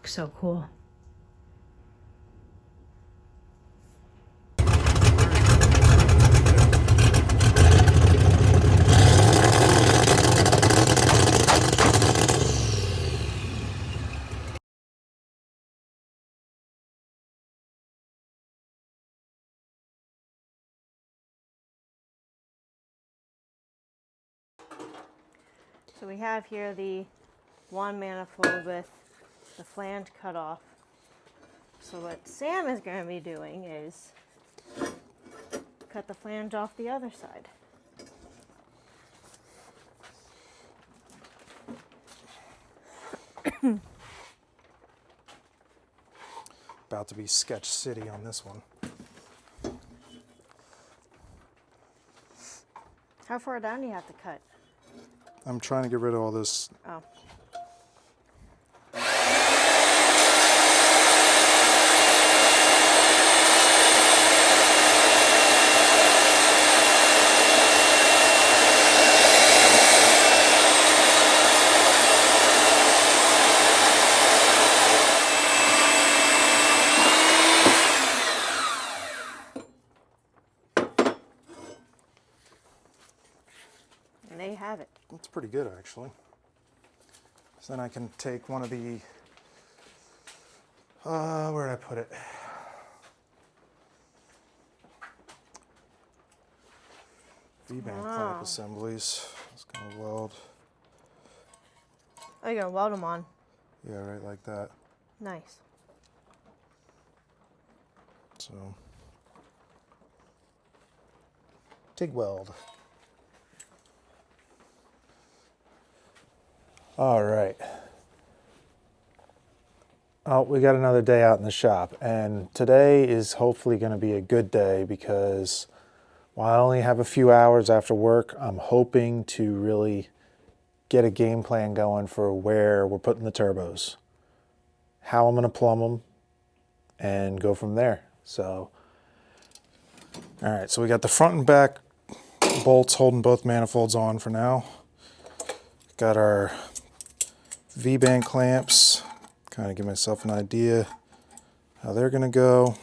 looks so cool. So we have here the one manifold with the flange cut off. So what Sam is going to be doing is cut the flange off the other side. About to be sketch city on this one. How far down do you have to cut? I'm trying to get rid of all this. Oh. And there you have it. That's pretty good, actually. So then I can take one of the, where did I put it? V-band clamp assemblies. It's gonna weld. Oh, you're going to weld them on. Yeah, right like that. Nice. So, TIG weld. All right. Oh, we got another day out in the shop, and today is hopefully going to be a good day because while I only have a few hours after work, I'm hoping to really get a game plan going for where we're putting the turbos, how I'm going to plumb them, and go from there. So, all right, so we got the front and back bolts holding both manifolds on for now. Got our V-band clamps, kind of give myself an idea how they're going to go.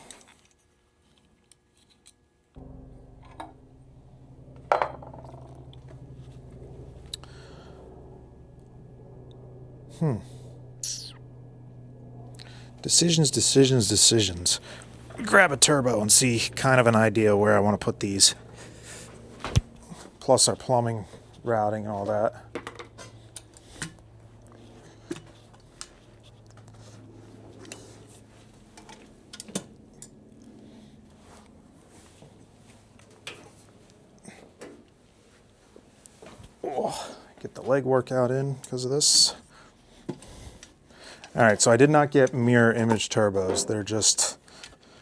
Decisions. Grab a turbo and see kind of an idea where I want to put these. Plus our plumbing, routing, and all that. Get the leg workout in because of this. All right, so I did not get mirror image turbos. They're just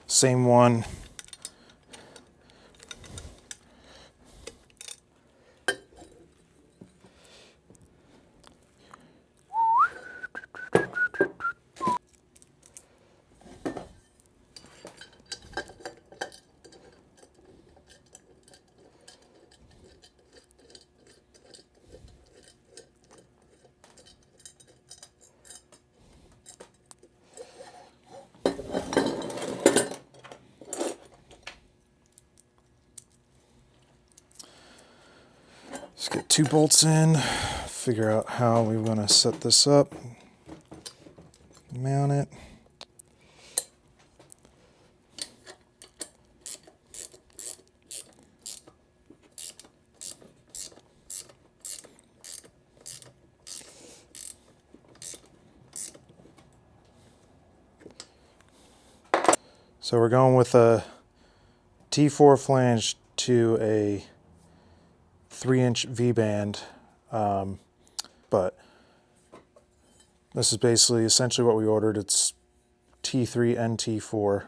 same one. Let's get 2 bolts in, figure out how we want to set this up, mount it. So we're going with a T4 flange to a 3-inch V-band, but this is basically essentially what we ordered. It's T3 and T4.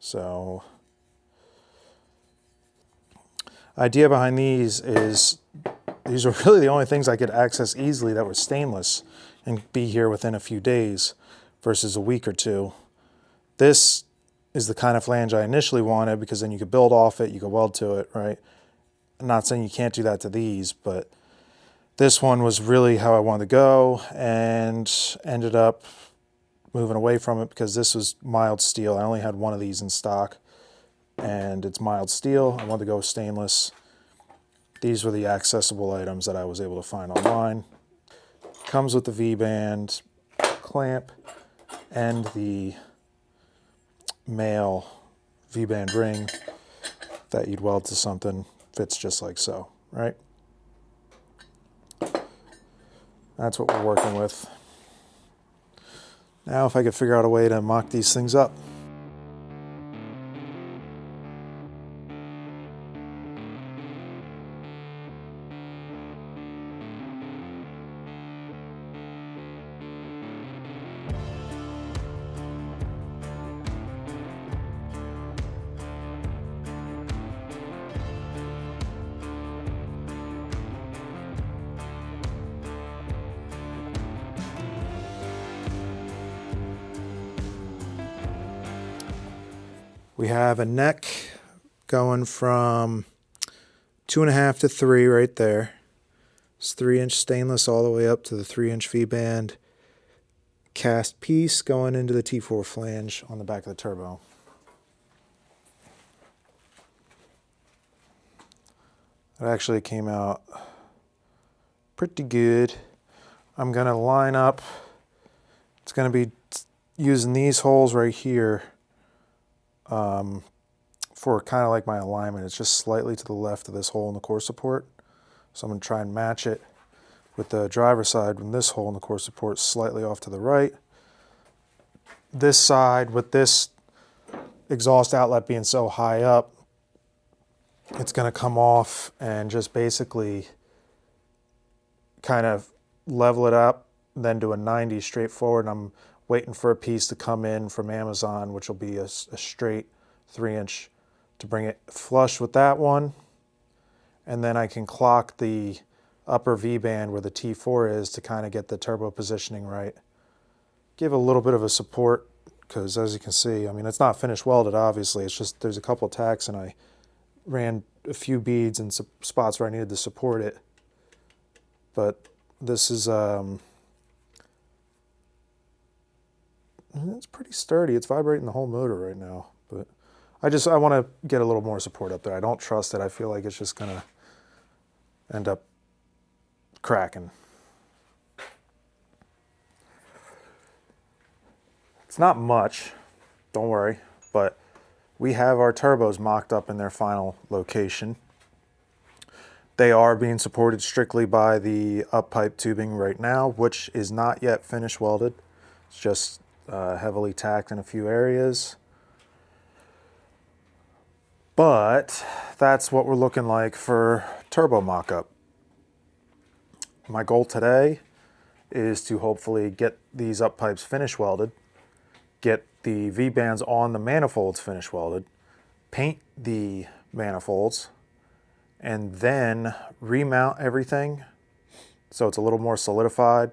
So idea behind these is these are really the only things I could access easily that were stainless and be here within a few days versus a week or two. This is the kind of flange I initially wanted because then you could build off it, you could weld to it, right? I'm not saying you can't do that to these, but This one was really how I wanted to go, and ended up moving away from it because this was mild steel. I only had one of these in stock, and it's mild steel. I wanted to go stainless. These were the accessible items that I was able to find online. Comes with the V-band clamp and the male V-band ring that you'd weld to something. Fits just like so, right? That's what we're working with. Now if I could figure out a way to mock these things up. We have a neck going from 2.5 to 3 right there. It's 3-inch stainless all the way up to the 3-inch V-band cast piece going into the T4 flange on the back of the turbo. It actually came out pretty good. I'm going to line up. It's going to be using these holes right here for kind of like my alignment. It's just slightly to the left of this hole in the core support. So I'm going to try and match it with the driver's side when this hole in the core support is slightly off to the right. This side, with this exhaust outlet being so high up, it's going to come off and just basically kind of level it up, then do a 90 straight forward. And I'm waiting for a piece to come in from Amazon, which will be a straight 3-inch, to bring it flush with that one. And then I can clock the upper V-band where the T4 is to kind of get the turbo positioning right. Give a little bit of a support, because as you can see, I mean, it's not finished welded, obviously. It's just there's a couple of tacks, and I ran a few beads in spots where I needed to support it. But this is, it's pretty sturdy. It's vibrating the whole motor right now. But I want to get a little more support up there. I don't trust it. I feel like it's just going to end up cracking. It's not much, don't worry, but we have our turbos mocked up in their final location. They are being supported strictly by the up pipe tubing right now, which is not yet finished welded. It's just heavily tacked in a few areas. But that's what we're looking like for turbo mock-up. My goal today is to hopefully get these up pipes finish welded, get the V-bands on the manifolds finish welded, paint the manifolds, and then remount everything so it's a little more solidified.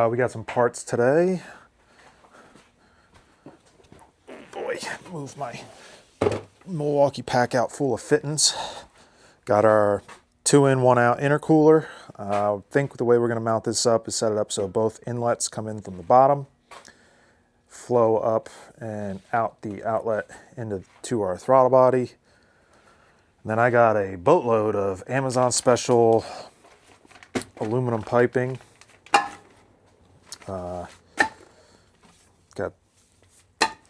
We got some parts today. Boy, move my Milwaukee pack out full of fittings. Got our 2-in, 1-out intercooler. I think the way we're going to mount this up is set it up so both inlets come in from the bottom, flow up and out the outlet into our throttle body. And then I got a boatload of Amazon special aluminum piping. Got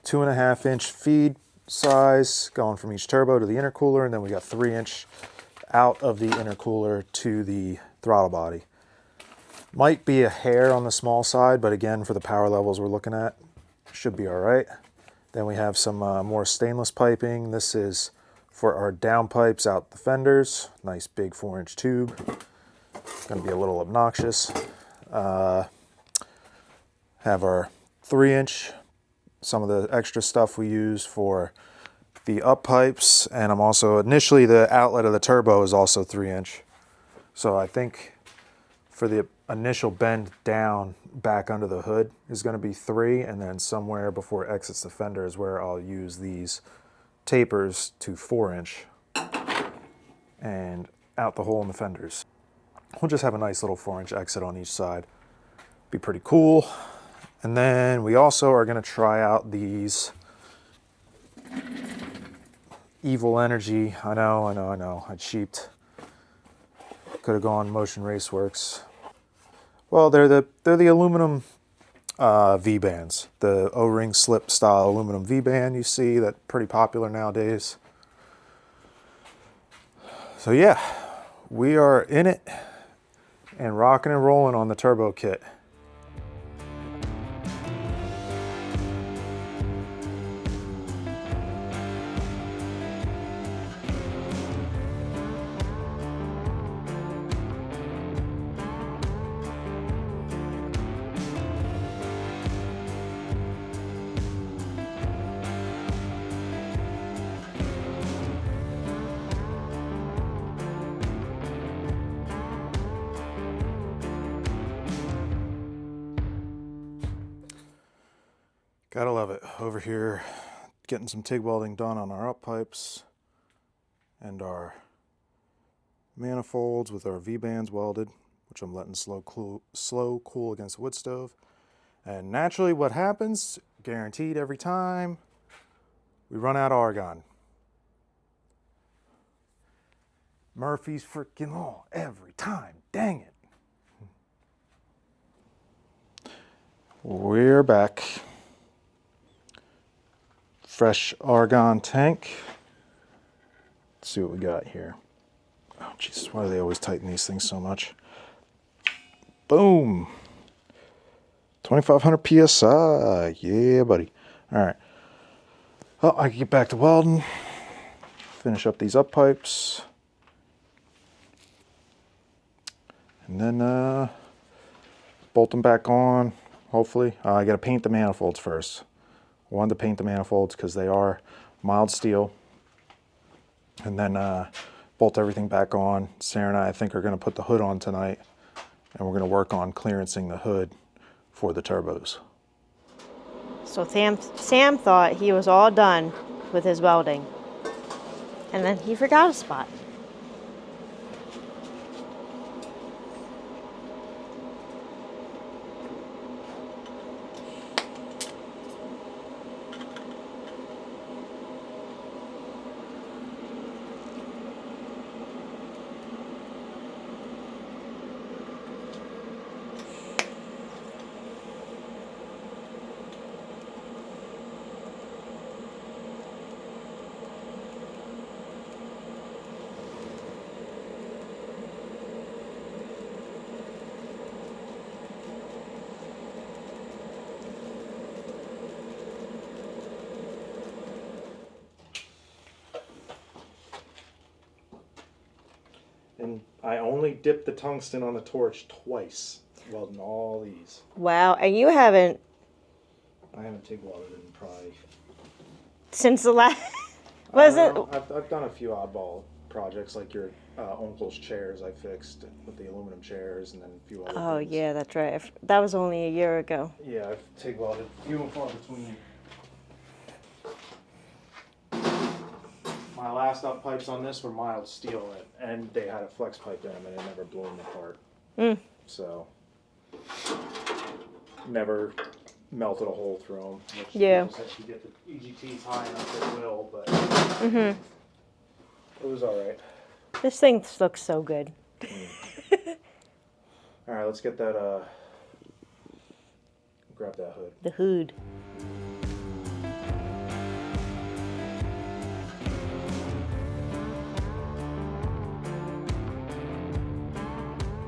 2.5-inch feed size going from each turbo to the intercooler, and then we got 3-inch out of the intercooler to the throttle body. Might be a hair on the small side, but again, for the power levels we're looking at, should be all right. Then we have some more stainless piping. This is for our downpipes out the fenders. Nice big 4-inch tube. Gonna be a little obnoxious. Have our 3-inch, some of the extra stuff we use for the up pipes, and I'm also, initially the outlet of the turbo is also 3-inch. So I think for the initial bend down back under the hood is going to be 3, and then somewhere before it exits the fender is where I'll use these tapers to 4-inch. And out the hole in the fenders. We'll just have a nice little 4-inch exit on each side. Be pretty cool. And then we also are going to try out these Evil Energy. I know. I cheaped. Could have gone Motion Raceworks. Well, they're the aluminum V-bands, the O-ring slip style aluminum V-band you see, that's pretty popular nowadays. So yeah, we are in it and rocking and rolling on the turbo kit. Gotta love it. Over here, getting some TIG welding done on our up pipes and our manifolds with our V-bands welded, which I'm letting slow cool against the wood stove. And naturally what happens, guaranteed every time, we run out of argon. Murphy's freaking law every time, dang it. We're back. Fresh argon tank. Let's see what we got here. Oh Jesus, why do they always tighten these things so much? Boom. 2500 PSI. Yeah, buddy. All right. Well, I can get back to welding. Finish up these up pipes. And then bolt them back on, hopefully. I got to paint the manifolds first. I wanted to paint the manifolds because they are mild steel. And then bolt everything back on. Sarah and I think, are going to put the hood on tonight. And we're going to work on clearancing the hood for the turbos. So Sam thought he was all done with his welding. And then he forgot a spot. And I only dipped the tungsten on the torch twice, welding all these. Wow, and you haven't... I haven't TIG welded in probably... Since the last... I've done a few oddball projects, like your uncle's chairs I fixed with the aluminum chairs, and then a few other things. Yeah, that's right. That was only a year ago. Yeah, I've TIG welded few and far between. My last up pipes on this were mild steel, and they had a flex pipe in them, and it never blew them apart. So, never melted a hole through them. Which yeah. People said if you get the EGTs high enough, it will, but it was all right. This thing looks so good. All right, let's get that. Grab that hood. The hood.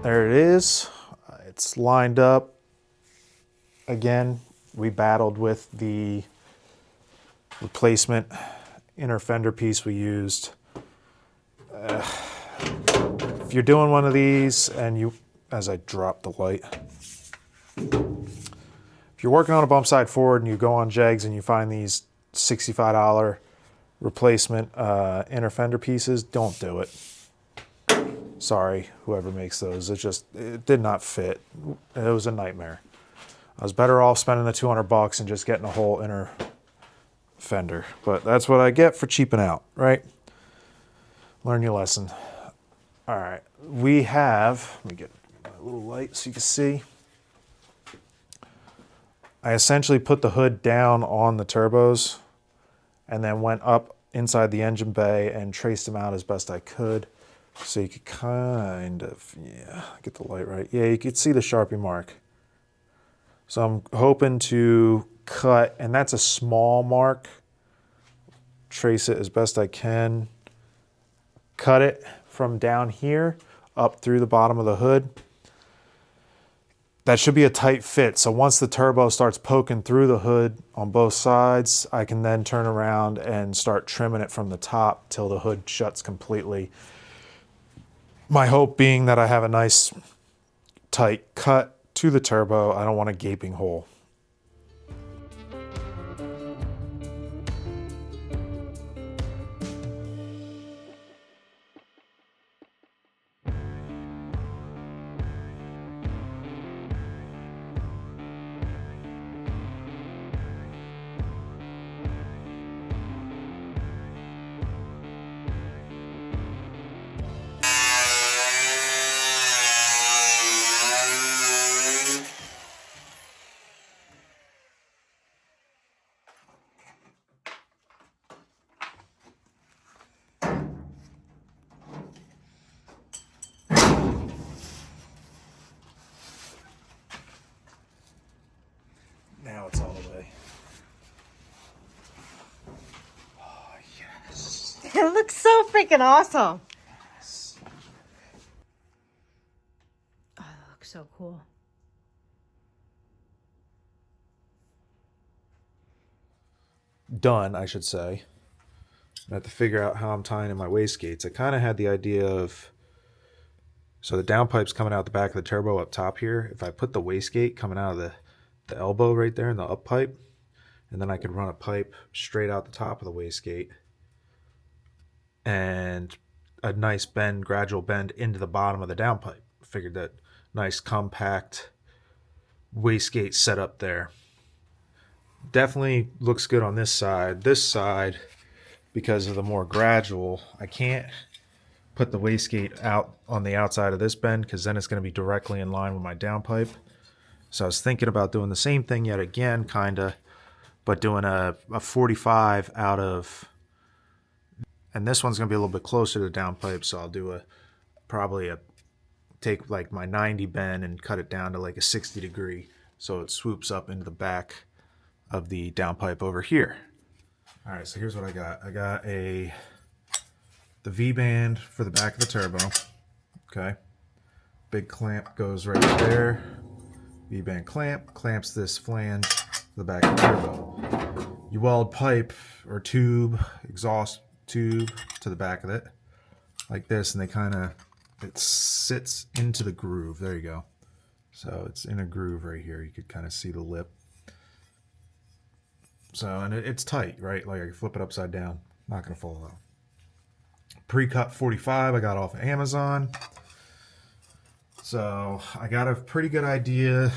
There it is. It's lined up. Again, we battled with the replacement inner fender piece we used. If you're doing one of these and you, as I drop the light, if you're working on a Bumpside Ford and you go on Jegs and you find these $65 replacement inner fender pieces, don't do it. Sorry, whoever makes those. It did not fit. It was a nightmare. I was better off spending the $200 and just getting a whole inner fender. But that's what I get for cheaping out, right? Learn your lesson. All All right, we have, let me get my little light so you can see. I essentially put the hood down on the turbos and then went up inside the engine bay and traced them out as best I could. So you could kind of, yeah, get the light right. Yeah, you could see the Sharpie mark. So I'm hoping to cut, and that's a small mark, trace it as best I can, cut it from down here up through the bottom of the hood. That should be a tight fit. So once the turbo starts poking through the hood on both sides, I can then turn around and start trimming it from the top till the hood shuts completely. My hope being that I have a nice tight cut to the turbo. I don't want a gaping hole. Now it's all the way. Oh, yes. It looks so freaking awesome. Yes. Oh, that looks so cool. Done, I should say. I have to figure out how I'm tying in my wastegates. I kind of had the idea of, so the downpipe's coming out the back of the turbo up top here. If I put the wastegate coming out of the elbow right there in the up pipe, and then I could run a pipe straight out the top of the wastegate and a nice bend, gradual bend into the bottom of the downpipe. Figured that nice compact wastegate setup there. Definitely looks good on this side. This side, because of the more gradual, I can't put the wastegate out on the outside of this bend because then it's going to be directly in line with my downpipe. So I was thinking about doing the same thing yet again, kind of, but doing a 45 out of, and this one's going to be a little bit closer to the downpipe, so I'll do take like my 90 bend and cut it down to like a 60 degree so it swoops up into the back of the downpipe over here. All right, so here's what I got. I got the V-band for the back of the turbo, okay? Big clamp goes right there. V-band clamp clamps this flange to the back of the turbo. You weld pipe or tube, exhaust tube to the back of it like this, and it sits into the groove. There you go. So it's in a groove right here. You could kind of see the lip. So, and it's tight, right? Like I can flip it upside down. Not going to fall out. Pre-cut 45 I got off of Amazon. So I got a pretty good idea.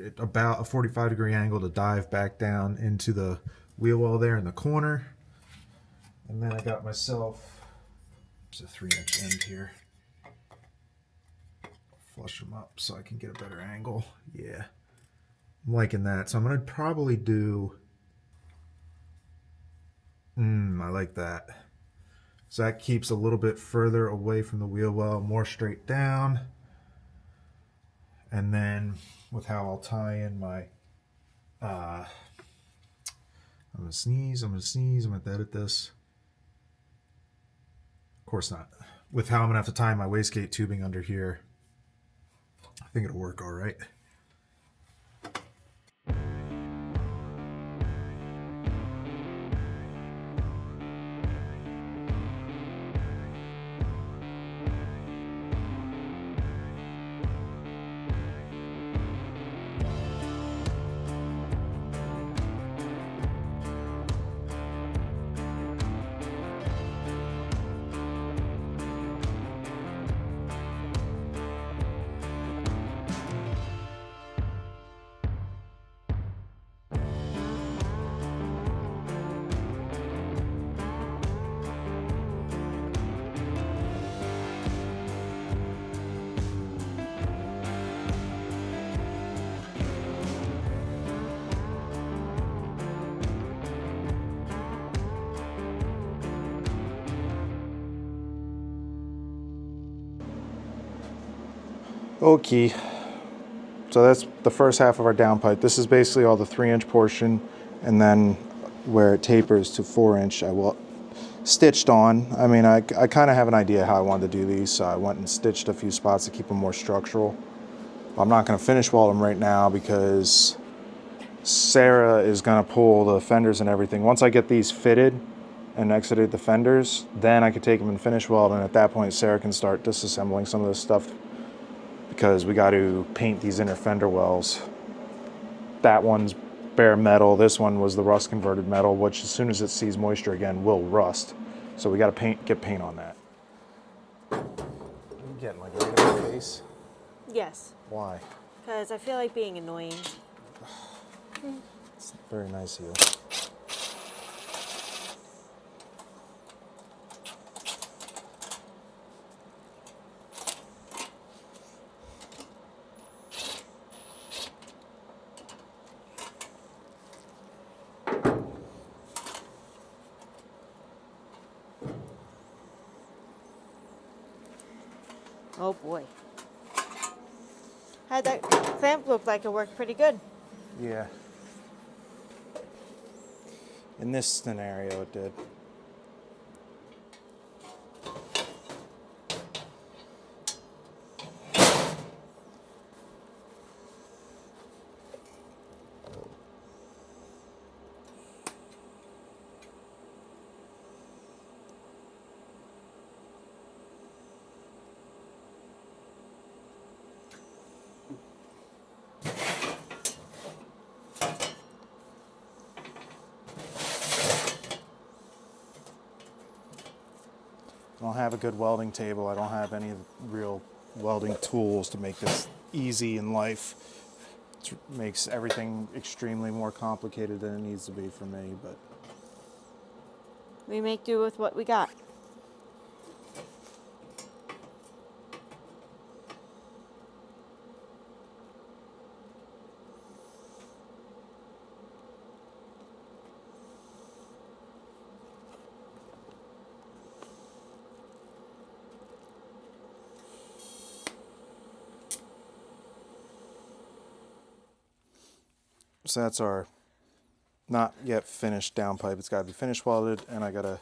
At about a 45 degree angle to dive back down into the wheel well there in the corner. And then I got myself, it's a 3-inch end here. Flush them up so I can get a better angle. Yeah, I'm liking that. So I'm going to probably do, I like that. So that keeps a little bit further away from the wheel well, more straight down. And then with how I'll tie in my, I'm going to sneeze, I'm going to edit this. Of course not. With how I'm going to have to tie my wastegate tubing under here, I think it'll work all right. Okay, so that's the first half of our downpipe. This is basically all the 3-inch portion, and then where it tapers to 4-inch, I will stitched on. I mean, I kind of have an idea how I wanted to do these, so I went and stitched a few spots to keep them more structural. I'm not going to finish weld them right now because Sarah is going to pull the fenders and everything. Once I get these fitted and exited the fenders, then I can take them and finish weld, and at that point Sarah can start disassembling some of this stuff because we got to paint these inner fender wells. That one's bare metal. This one was the rust converted metal, which as soon as it sees moisture again will rust. So we got to get paint on that. Are you getting like right in my face? Yes, Why? because I feel like being annoying. It's very nice of you. Oh boy. Had that clamp looked like it worked pretty good. Yeah. In this scenario, it did. I don't have a good welding table. I don't have any real welding tools to make this easy in life. It makes everything extremely more complicated than it needs to be for me, but We make do with what we got. so that's our not yet finished downpipe. It's got to be finished welded, and I got to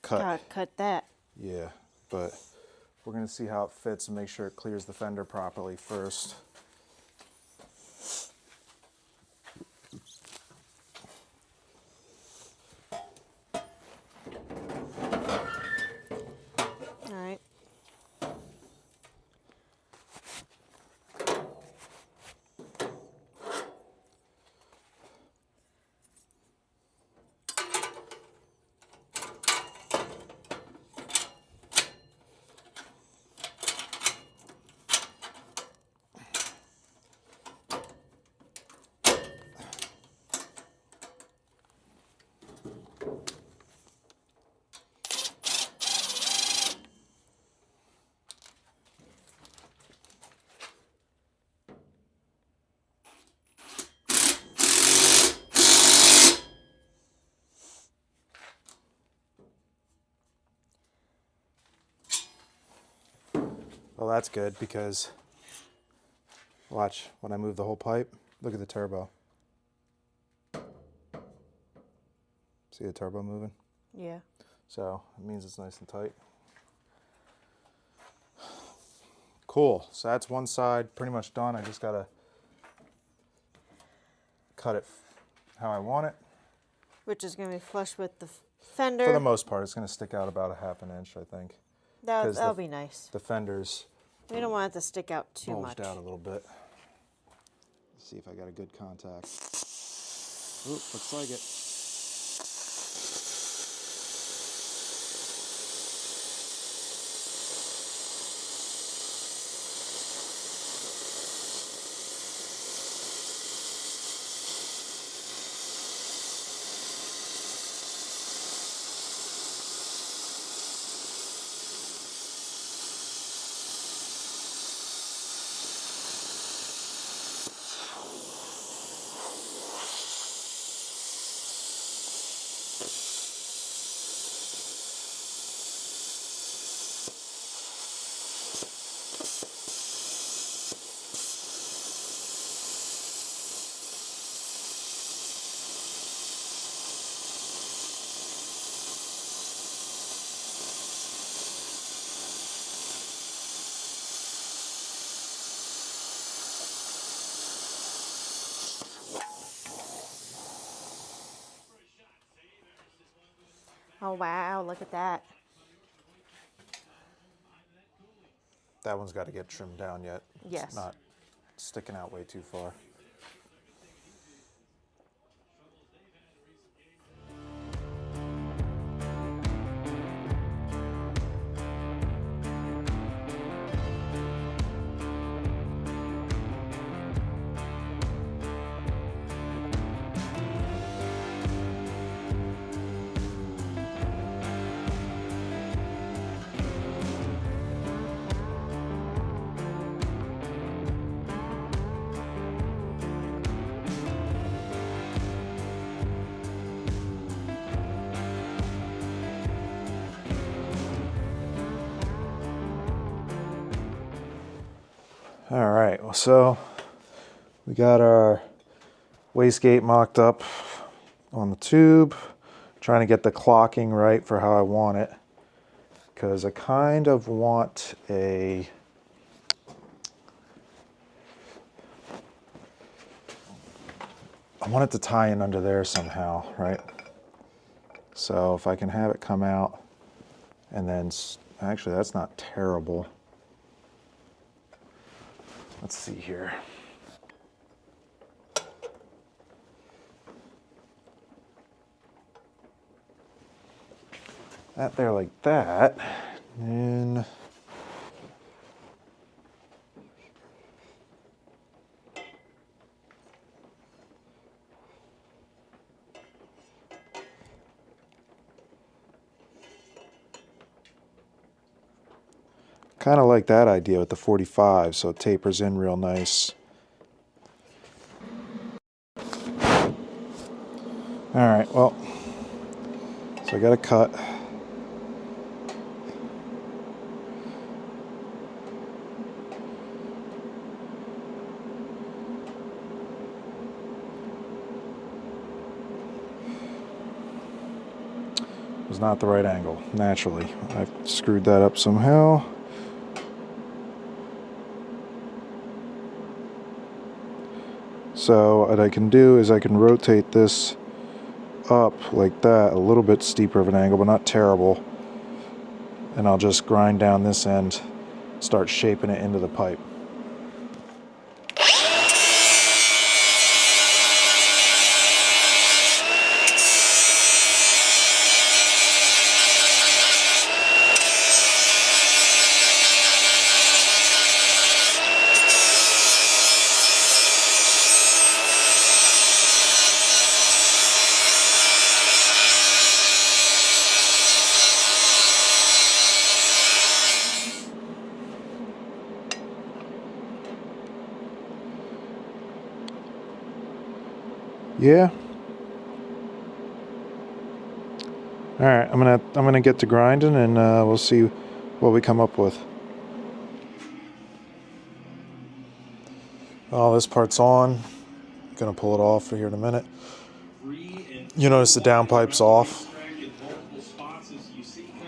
cut. Gotta cut that. Yeah, but we're going to see how it fits and make sure it clears the fender properly first. All right. Well, that's good because watch, when I move the whole pipe, look at the turbo. See the turbo moving? Yeah. So it means it's nice and tight. Cool, so that's one side pretty much done. I just gotta cut it how I want it. Which is gonna be flush with the fender. For the most part, it's gonna stick out about a half an inch, I think. That'll be nice. The fenders We don't want it to stick out too bulged much. out a little bit. Let's see if I got a good contact. Oop, looks like it. Oh wow, look at that. That one's got to get trimmed down yet. Yes. It's not sticking out way too far. All right, well, so we got our wastegate mocked up on the tube, trying to get the clocking right for how I want it, because I kind of want I want it to tie in under there somehow, right? So if I can have it come out and then, actually that's not terrible. Let's see here. That there like that, and kind of like that idea with the 45, so it tapers in real nice. All right, well, so I got a cut. It was not the right angle, naturally. I've screwed that up somehow. So what I can do is I can rotate this up like that, a little bit steeper of an angle, but not terrible. And I'll just grind down this end, start shaping it into the pipe. Yeah. All right, I'm gonna get to grinding, and we'll see what we come up with. Oh, this part's on. Gonna pull it off here in a minute. You notice the downpipe's off.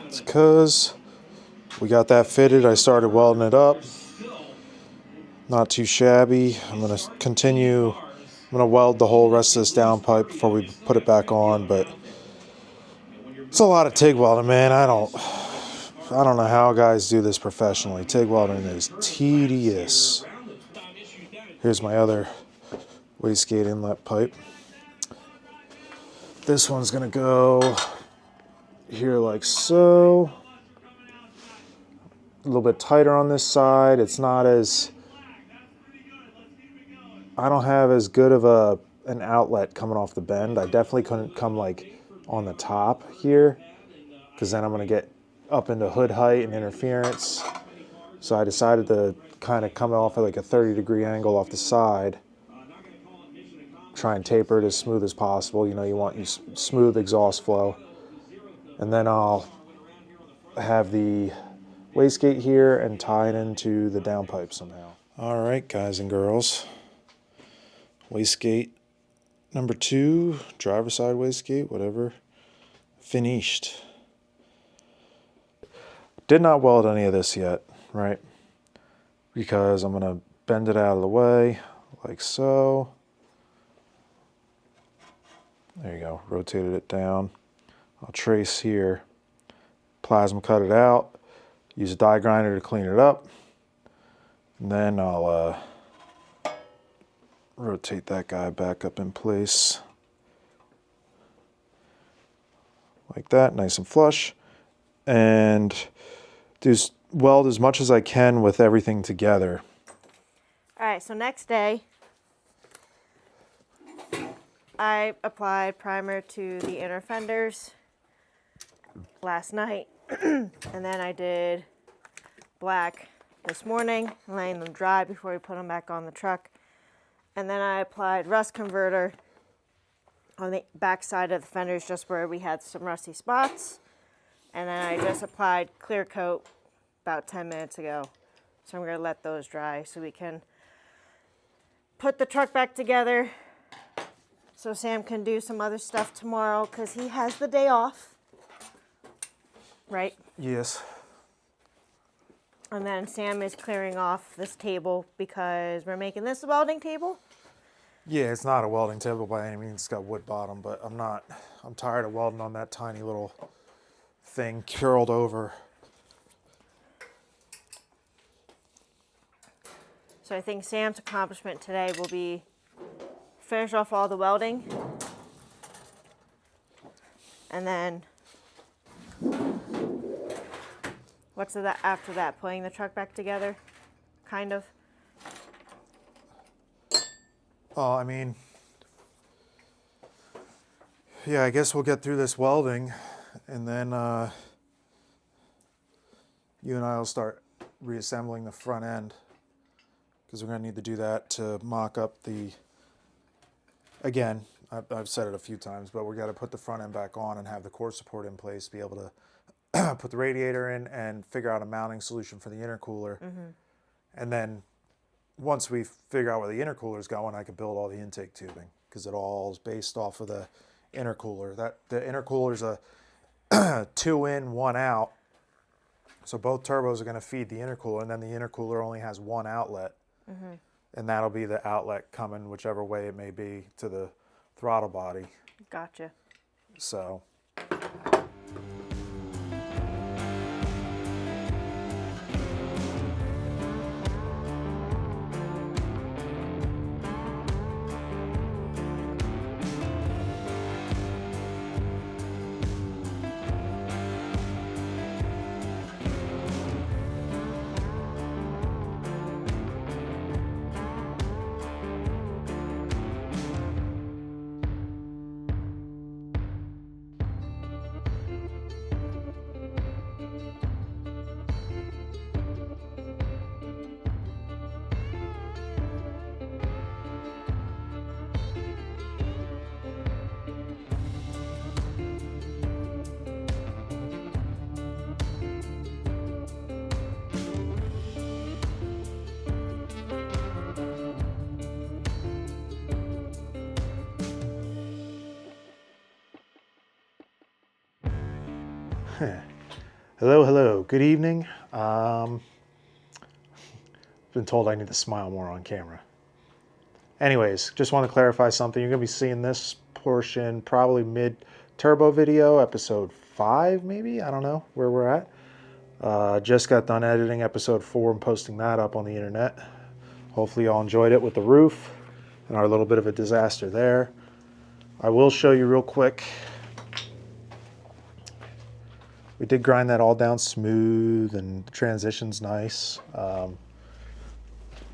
It's because we got that fitted. I started welding it up. Not too shabby. I'm gonna continue. I'm gonna weld the whole rest of this downpipe before we put it back on, but it's a lot of TIG welding, man. I don't know how guys do this professionally. TIG welding is tedious. Here's my other wastegate inlet pipe. This one's gonna go here like so. A little bit tighter on this side. It's not as, I don't have as good of an outlet coming off the bend. I definitely couldn't come like on the top here, because then I'm gonna get up into hood height and interference. So I decided to kind of come off at like a 30-degree angle off the side. Try and taper it as smooth as possible. You know, you want smooth exhaust flow. And then I'll have the wastegate here and tie it into the downpipe somehow. All right, guys and girls. Wastegate number 2, driver side wastegate, whatever, finished. Did not weld any of this yet, right? Because I'm gonna bend it out of the way like so. There you go, rotated it down. I'll trace here, plasma cut it out, use a die grinder to clean it up, and then I'll rotate that guy back up in place like that, nice and flush, and weld as much as I can with everything together. All right, so next day, I applied primer to the inner fenders last night, and then I did black this morning, laying them dry before we put them back on the truck. And then I applied rust converter on the back side of the fenders, just where we had some rusty spots. And then I just applied clear coat about 10 minutes ago. So I'm gonna let those dry so we can put the truck back together so Sam can do some other stuff tomorrow because he has the day off, right? Yes. And then Sam is clearing off this table because we're making this a welding table. Yeah, it's not a welding table by any means. It's got wood bottom, but I'm tired of welding on that tiny little thing curled over. So I think Sam's accomplishment today will be finish off all the welding. And then what's that after that? Putting the truck back together, kind of. Oh, I mean, yeah, I guess we'll get through this welding, and then you and I will start reassembling the front end, because we're going to need to do that to mock up the, again, I've said it a few times, but we got to put the front end back on and have the core support in place, be able to put the radiator in and figure out a mounting solution for the intercooler. And then once we figure out where the intercooler is going, I can build all the intake tubing, because it all is based off of the intercooler. The intercooler is a 2 in, 1 out. So both turbos are going to feed the intercooler, and then the intercooler only has 1 outlet. And that'll be the outlet coming whichever way it may be to the throttle body. Gotcha. So hello, good evening. Been told I need to smile more on camera. Anyways, just want to clarify something. You're going to be seeing this portion probably mid-turbo video, episode 5 maybe? I don't know where we're at. Just got done editing episode 4 and posting that up on the internet. Hopefully y'all enjoyed it with the roof and our little bit of a disaster there. I will show you real quick. We did grind that all down smooth, and the transition's nice.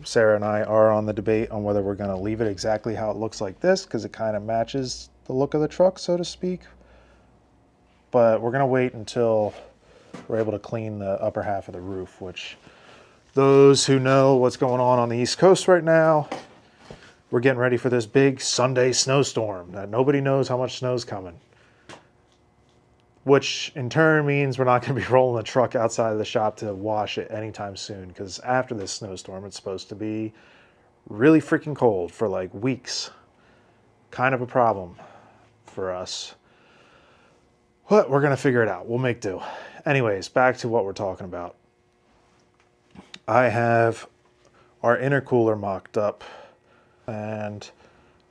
Sarah and I are on the debate on whether we're going to leave it exactly how it looks like this, because it kind of matches the look of the truck, so to speak. But we're going to wait until we're able to clean the upper half of the roof, which those who know what's going on the East Coast right now, we're getting ready for this big Sunday snowstorm that nobody knows how much snow's coming. Which in turn means we're not going to be rolling the truck outside of the shop to wash it anytime soon, because after this snowstorm it's supposed to be really freaking cold for like weeks. Kind of a problem for us. But we're going to figure it out. We'll make do. Anyways, back to what we're talking about. I have our intercooler mocked up, and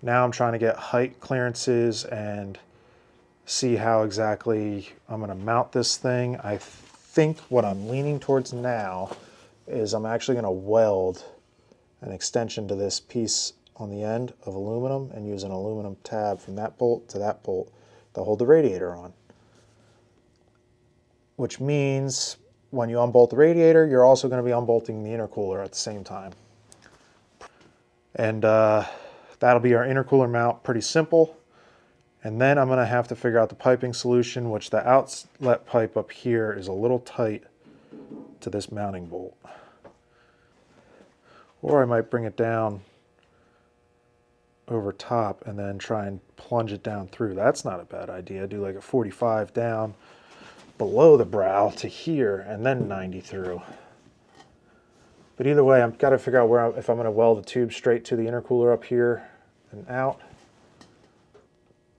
now I'm trying to get height clearances and see how exactly I'm going to mount this thing. I think what I'm leaning towards now is I'm actually going to weld an extension to this piece on the end of aluminum and use an aluminum tab from that bolt to hold the radiator on. Which means when you unbolt the radiator, you're also going to be unbolting the intercooler at the same time. And that'll be our intercooler mount, pretty simple. And then I'm going to have to figure out the piping solution, which the outlet pipe up here is a little tight to this mounting bolt. Or I might bring it down over top and then try and plunge it down through. That's not a bad idea. Do like a 45 down below the brow to here and then 90 through. But either way, I've got to figure out if I'm going to weld the tube straight to the intercooler up here and out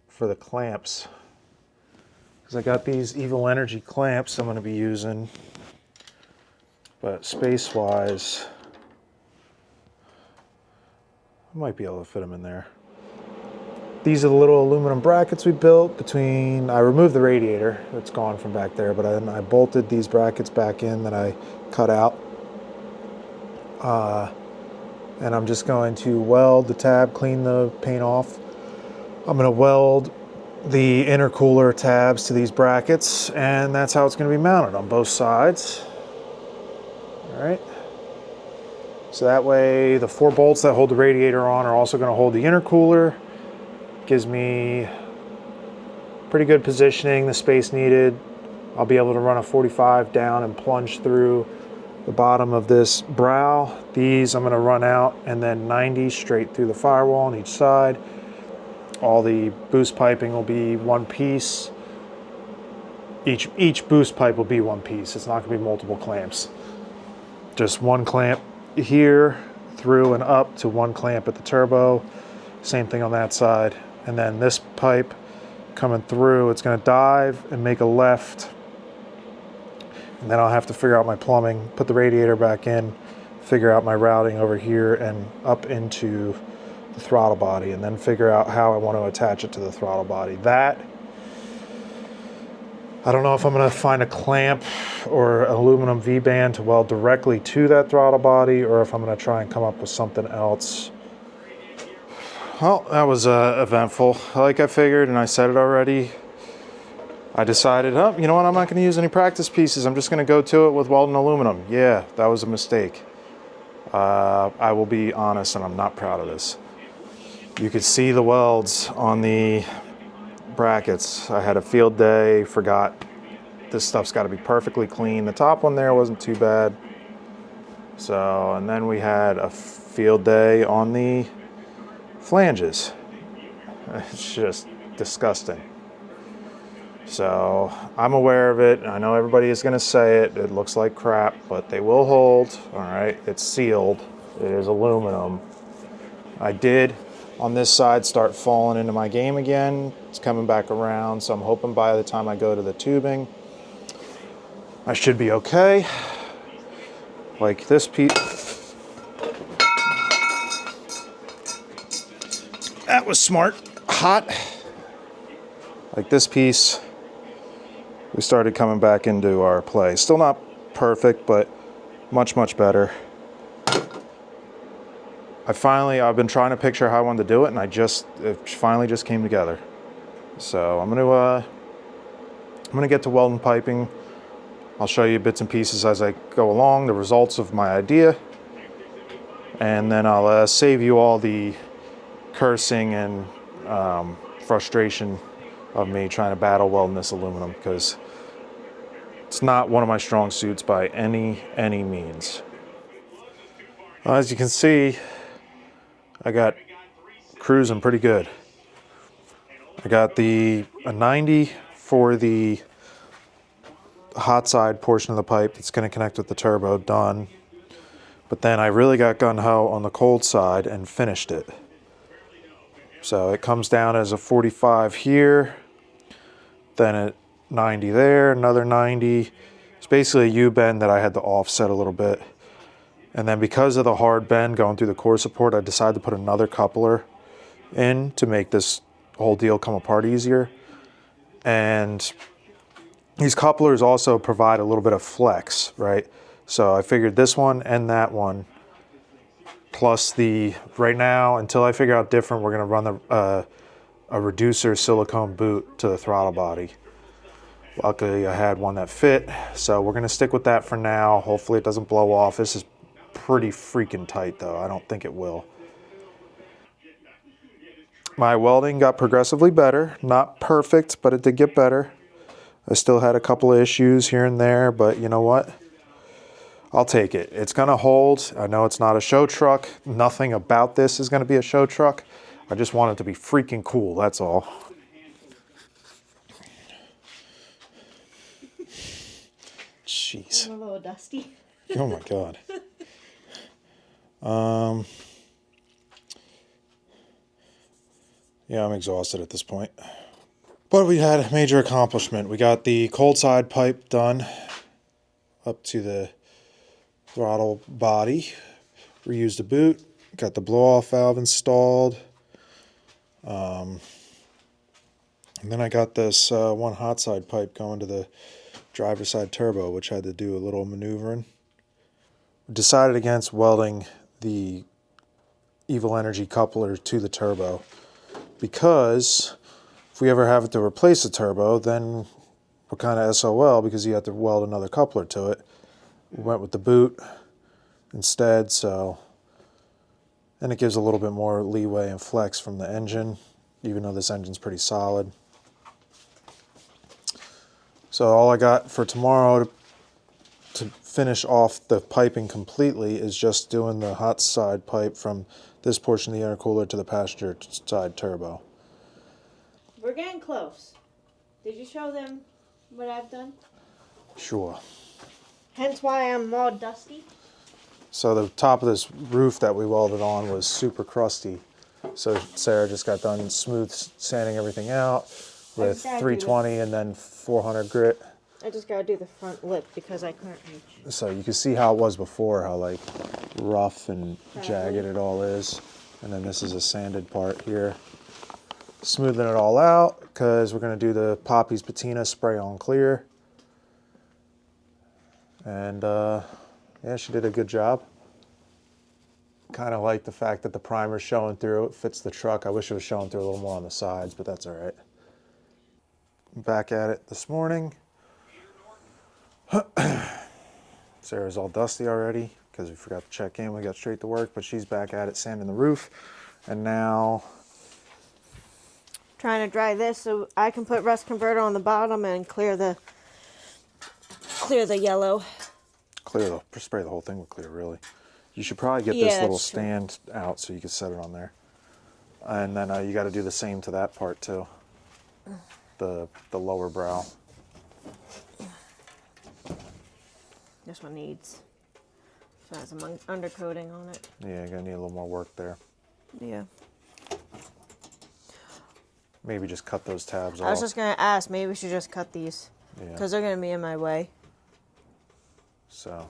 for the clamps. Because I got these Evil Energy clamps I'm going to be using, but space-wise, I might be able to fit them in there. These are the little aluminum brackets we built between, I removed the radiator, it's gone from back there, but then I bolted these brackets back in that I cut out. And I'm just going to weld the tab, clean the paint off. I'm going to weld the intercooler tabs to these brackets, and that's how it's going to be mounted on both sides. All right. So that way the 4 bolts that hold the radiator on are also going to hold the intercooler. Gives me pretty good positioning, the space needed. I'll be able to run a 45 down and plunge through the bottom of this brow. These I'm going to run out and then 90 straight through the firewall on each side. All the boost piping will be one piece. Each boost pipe will be one piece. It's not going to be multiple clamps. Just one clamp here through and up to one clamp at the turbo. Same thing on that side. And then this pipe coming through, it's going to dive and make a left. And then I'll have to figure out my plumbing, put the radiator back in, figure out my routing over here and up into the throttle body, and then figure out how I want to attach it to the throttle body. That, I don't know if I'm going to find a clamp or an aluminum V-band to weld directly to that throttle body, or if I'm going to try and come up with something else. Well, that was eventful. Like I figured, and I said it already, I decided, oh, you know what, I'm not going to use any practice pieces. I'm just going to go to it with welding aluminum. Yeah, that was a mistake. I will be honest, and I'm not proud of this. You could see the welds on the brackets. I had a field day, forgot this stuff's got to be perfectly clean. The top one there wasn't too bad. So, and then we had a field day on the flanges. It's just disgusting. So I'm aware of it. I know everybody is going to say it. It looks like crap, but they will hold. All right, it's sealed. It is aluminum. I did on this side start falling into my game again. It's coming back around, so I'm hoping by the time I go to the tubing, I should be okay. Like this piece. That was smart. Hot. Like this piece, we started coming back into our play. Still not perfect, but much, much better. I've been trying to picture how I wanted to do it, and it finally just came together. So I'm gonna get to welding piping. I'll show you bits and pieces as I go along, the results of my idea, and then I'll save you all the cursing and frustration of me trying to battle welding this aluminum, because it's not one of my strong suits by any means. As you can see, I got cruising pretty good. I got a 90 for the hot side portion of the pipe that's going to connect with the turbo, done. But then I really got gung-ho on the cold side and finished it. So it comes down as a 45 here, then a 90 there, another 90. It's basically a U-bend that I had to offset a little bit. And then because of the hard bend going through the core support, I decided to put another coupler in to make this whole deal come apart easier. And these couplers also provide a little bit of flex, right? So I figured this one and that one, plus right now, until I figure out different, we're gonna run a reducer silicone boot to the throttle body. Luckily I had one that fit, so we're gonna stick with that for now. Hopefully it doesn't blow off. This is pretty freaking tight though. I don't think it will. My welding got progressively better. Not perfect, but it did get better. I still had a couple of issues here and there, but you know what? I'll take it. It's gonna hold. I know it's not a show truck. Nothing about this is gonna be a show truck. I just want it to be freaking cool, that's all. Jeez. I'm a little dusty. Oh my God. Yeah, I'm exhausted at this point. But we had a major accomplishment. We got the cold side pipe done up to the throttle body. Reused the boot. Got the blow-off valve installed. And then I got this one hot side pipe going to the driver's side turbo, which had to do a little maneuvering. Decided against welding the Evil Energy coupler to the turbo because if we ever have to replace the turbo, then we're kind of SOL because you have to weld another coupler to it. We went with the boot instead, and it gives a little bit more leeway and flex from the engine, even though this engine's pretty solid. So all I got for tomorrow to finish off the piping completely is just doing the hot side pipe from this portion of the intercooler to the passenger side turbo. We're getting close. Did you show them what I've done? Sure. Hence why I'm all dusty. So the top of this roof that we welded on was super crusty. So Sarah just got done smooth sanding everything out with 320 and then 400 grit. I just gotta do the front lip because I couldn't reach. So you can see how it was before, how like rough and jagged it all is. And then this is a sanded part here. Smoothing it all out because we're gonna do the Poppy's Patina spray on clear. And yeah, she did a good job. Kind of like the fact that the primer's showing through. It fits the truck. I wish it was showing through a little more on the sides, but that's all right. Back at it this morning. Sarah's all dusty already because we forgot to check in. We got straight to work, but she's back at it sanding the roof. And now trying to dry this so I can put rust converter on the bottom and clear the yellow. Spray the whole thing with clear, really. You should probably get this little stand out so you can set it on there. And then you got to do the same to that part too. The lower brow. This one needs, so it has some undercoating on it. Yeah, you're gonna need a little more work there. Yeah. Maybe just cut those tabs off. I was just gonna ask, maybe we should just cut these because they're gonna be in my way. So.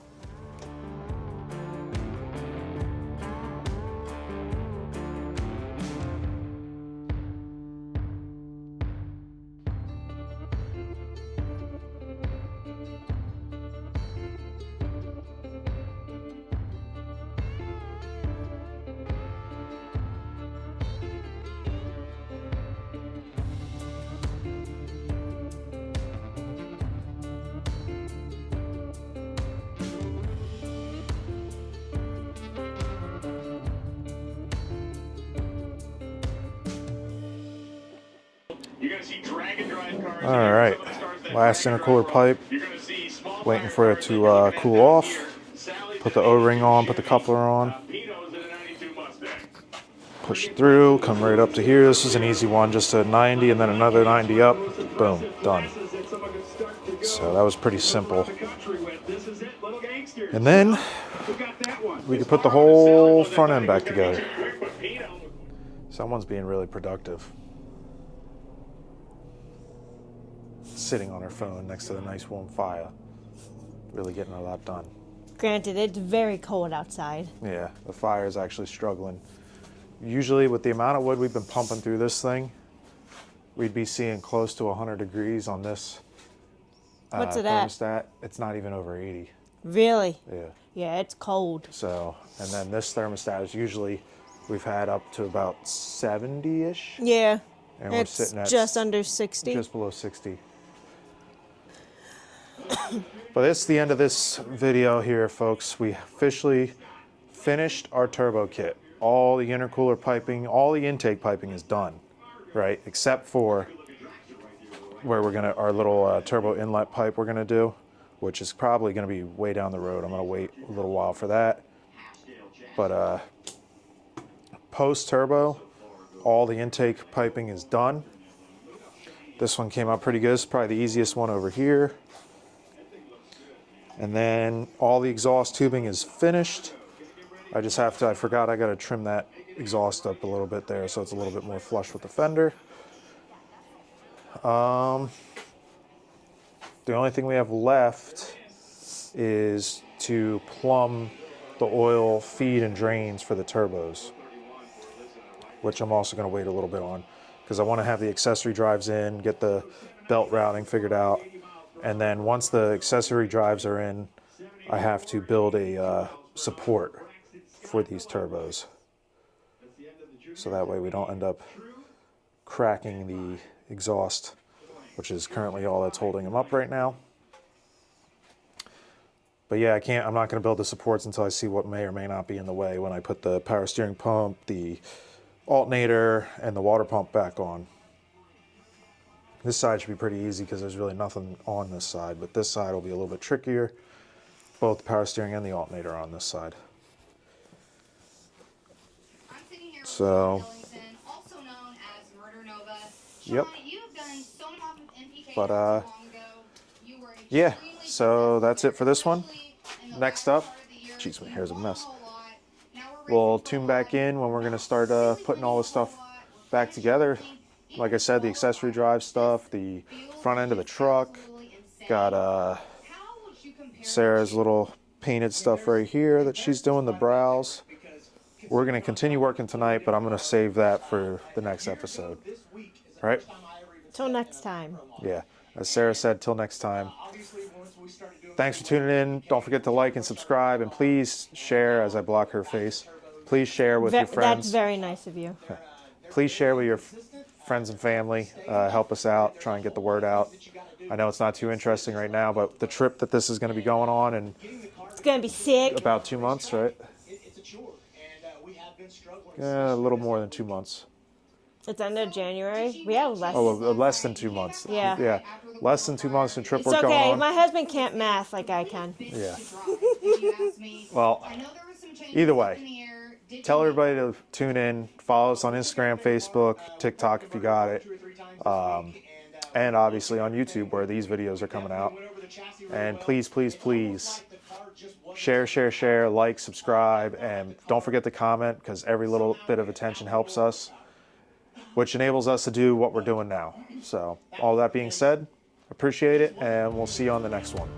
All right, last intercooler pipe, waiting for it to cool off. Put the O-ring on, put the coupler on. Push it through, come right up to here. This is an easy one, just a 90 and then another 90 up. Boom, done. So that was pretty simple. And then we could put the whole front end back together. Someone's being really productive. Sitting on her phone next to the nice warm fire. Really getting a lot done. Granted, it's very cold outside. Yeah, the fire is actually struggling. Usually with the amount of wood we've been pumping through this thing, we'd be seeing close to 100 degrees on this What's it at? thermostat. It's not even over 80. Really? Yeah. Yeah, it's cold. So, and then this thermostat is usually, we've had up to about 70-ish. Yeah. And we're It's sitting at just under 60. just below 60. But it's the end of this video here, folks. We officially finished our turbo kit. All the intercooler piping, all the intake piping is done, right? Except for where we're gonna, our little turbo inlet pipe we're gonna do, which is probably gonna be way down the road. I'm gonna wait a little while for that. But post turbo, all the intake piping is done. This one came out pretty good. It's probably the easiest one over here. And then all the exhaust tubing is finished. I just have to, I forgot I gotta trim that exhaust up a little bit there so it's a little bit more flush with the fender. The only thing we have left is to plumb the oil feed and drains for the turbos, which I'm also gonna wait a little bit on because I wanna have the accessory drives in, get the belt routing figured out. And then once the accessory drives are in, I have to build a support for these turbos. So that way we don't end up cracking the exhaust, which is currently all that's holding them up right now. But yeah, I'm not gonna build the supports until I see what may or may not be in the way when I put the power steering pump, the alternator, and the water pump back on. This side should be pretty easy because there's really nothing on this side, but this side will be a little bit trickier. Both the power steering and the alternator are on this side. So, yep. But yeah, so that's it for this one. Next up, jeez, my hair's a mess. We'll tune back in when we're gonna start putting all this stuff back together. Like I said, the accessory drive stuff, the front end of the truck, got Sarah's little painted stuff right here that she's doing, the brows. We're going to continue working tonight, but I'm going to save that for the next episode. Right? Till next time. Yeah. As Sarah said, till next time. Thanks for tuning in. Don't forget to like and subscribe, and please share as I block her face. Please share with your friends. That's very nice of you. Please share with your friends and family. Help us out. Try and get the word out. I know it's not too interesting right now, but the trip that this is going to be going on in It's going to be sick. about 2 months, right? A little more than 2 months. It's end of January. We have less. Oh, less than 2 months. Yeah. Yeah. Less than 2 months in trip It's we're going okay. on. My husband can't math like I can. Yeah. Well, either way, tell everybody to tune in. Follow us on Instagram, Facebook, TikTok if you got it. And obviously on YouTube where these videos are coming out. And please, please, please share, like, subscribe, and don't forget to comment because every little bit of attention helps us, which enables us to do what we're doing now. So all that being said, appreciate it, and we'll see you on the next one.